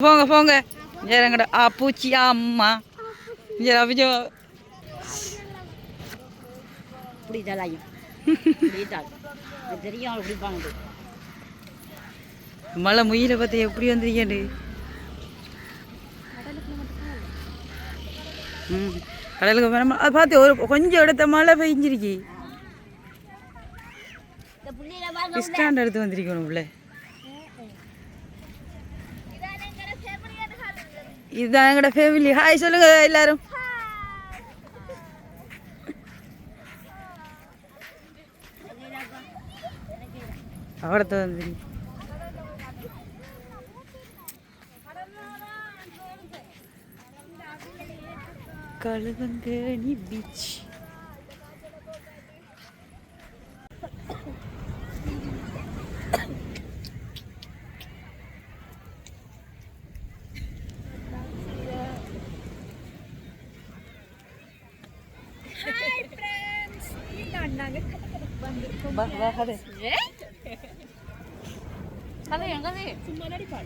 போங்க போங்க ஏறங்கடா பூச்சி அம்மா மழை முயில பார்த்து எப்படி வந்திருக்கேன். கடலுக்கு வேணாமா அதை பார்த்து ஒரு கொஞ்சம் இடத்த மழை பெஞ்சிருக்கு. ஸ்டாண்ட் எடுத்து வந்திருக்கணும் உள்ள. இதுதான் எங்களோட ஃபேமிலி. ஹாய் சொல்லுங்க எல்லாரும். அவடத்த வந்து கழுவங்கனி பீச்.